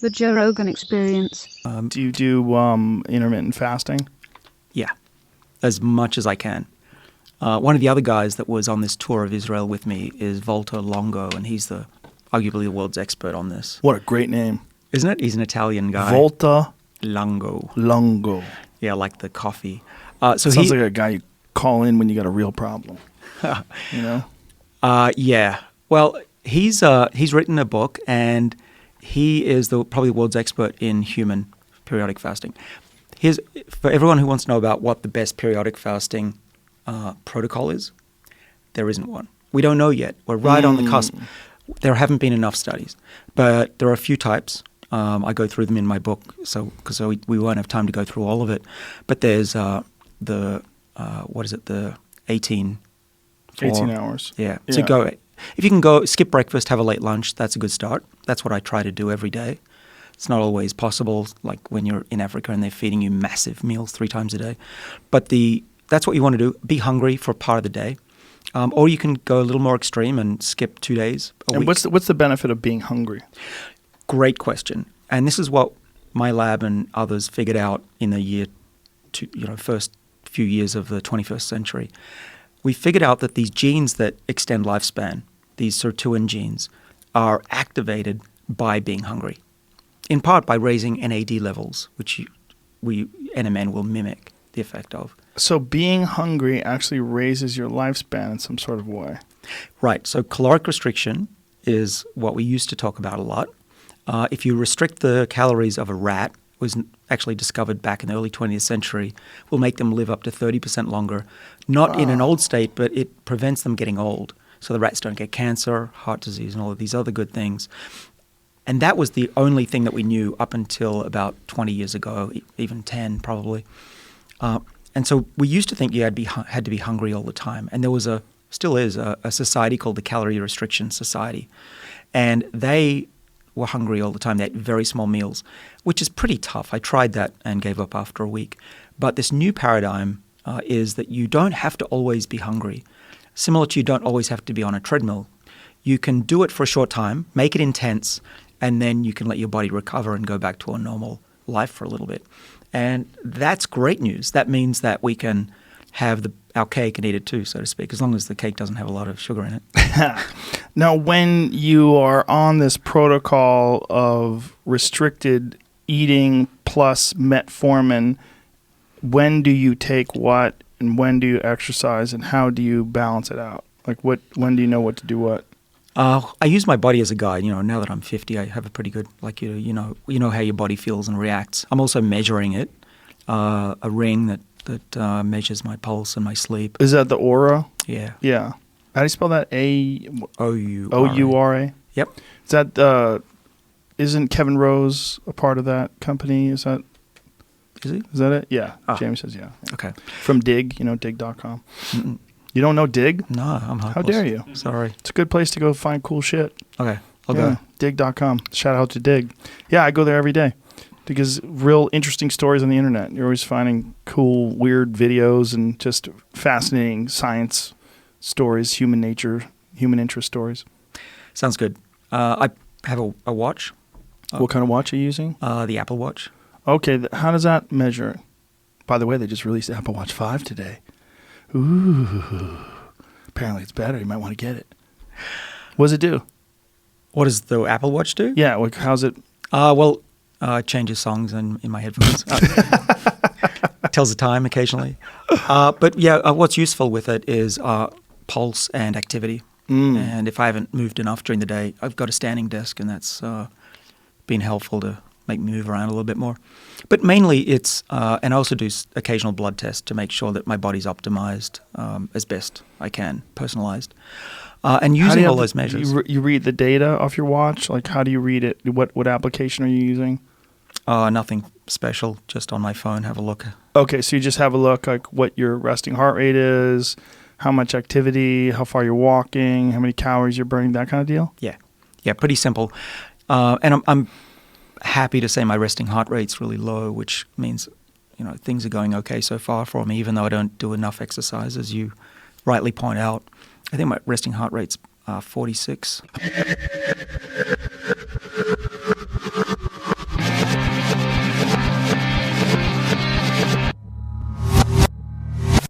The Joe Rogan Experience. Do you do intermittent fasting? Yeah, as much as I can. One of the other guys that was on this tour of Israel with me is Volta Longo, and he's arguably the world's expert on this. What a great name. Isn't it? He's an Italian guy. Volta Longo. Longo. Yeah, like the coffee. Sounds like a guy you call in when you got a real problem. You know? Yeah. Well, he's written a book, and he is probably the world's expert in human periodic fasting. For everyone who wants to know about what the best periodic fasting protocol is, there isn't one. We don't know yet. We're right on the cusp. There haven't been enough studies, but there are a few types. I go through them in my book, because we won't have time to go through all of it. But there's the 18 hours. Yeah. So if you can go skip breakfast, have a late lunch, that's a good start. That's what I try to do every day. It's not always possible, like when you're in Africa and they're feeding you massive meals 3 times a day. But that's what you want to do. Be hungry for part of the day. Or you can go a little more extreme and skip 2 days a week. What's the benefit of being hungry? Great question. And this is what my lab and others figured out in the first few years of the 21st century. We figured out that these genes that extend lifespan, these sirtuin genes, are activated by being hungry, in part by raising NAD levels, which NMN will mimic the effect of. So being hungry actually raises your lifespan in some sort of way. Right. So caloric restriction is what we used to talk about a lot. If you restrict the calories of a rat, was actually discovered back in the early 20th century, will make them live up to 30% longer, not in an old state, but it prevents them getting old. So the rats don't get cancer, heart disease, and all of these other good things. And that was the only thing that we knew up until about 20 years ago, even 10 probably. And so we used to think you had to be hungry all the time. And there still is a society called the Calorie Restriction Society. And they were hungry all the time. They ate very small meals, which is pretty tough. I tried that and gave up after a week. But this new paradigm is that you don't have to always be hungry. Similar to you don't always have to be on a treadmill. You can do it for a short time, make it intense, and then you can let your body recover and go back to a normal life for a little bit. And that's great news. That means that we can have our cake and eat it too, so to speak, as long as the cake doesn't have a lot of sugar in it. Now, when you are on this protocol of restricted eating plus metformin, when do you take what and when do you exercise and how do you balance it out? Like when do you know what to do what? I use my body as a guide. Now that I'm 50, I have a pretty good, you know how your body feels and reacts. I'm also measuring it, a ring that measures my pulse and my sleep. Is that the Aura? Yeah. Yeah. How do you spell that? O-U-R-A. O-U-R-A? Yep. Is that, isn't Kevin Rose a part of that company? Is that it? Yeah. James says yeah. Okay. From Dig, dig.com. Mm-mm. You don't know Dig? No, I'm hopeless. How dare you? Sorry. It's a good place to go find cool shit. Okay, I'll go. Dig.com. Shout out to Dig. Yeah, I go there every day because real interesting stories on the internet. You're always finding cool, weird videos and just fascinating science stories, human nature, human interest stories. Sounds good. I have a watch. What kind of watch are you using? The Apple Watch. Okay, how does that measure it? By the way, they just released the Apple Watch 5 today. Ooh. Apparently it's better. You might want to get it. What does it do? What does the Apple Watch do? Yeah, how's it? It changes songs in my headphones. It tells the time occasionally. But what's useful with it is pulse and activity. And if I haven't moved enough during the day, I've got a standing desk, and that's been helpful to make me move around a little bit more. But mainly it's, and I also do occasional blood tests to make sure that my body's optimized as best I can, personalized. And using all those measures. You read the data off your watch? Like, how do you read it? What application are you using? Nothing special, just on my phone, have a look. Okay, so you just have a look, like what your resting heart rate is, how much activity, how far you're walking, how many calories you're burning, that kind of deal? Yeah, pretty simple. And I'm happy to say my resting heart rate's really low, which means, things are going okay so far for me, even though I don't do enough exercise, as you rightly point out. I think my resting heart rate's 46.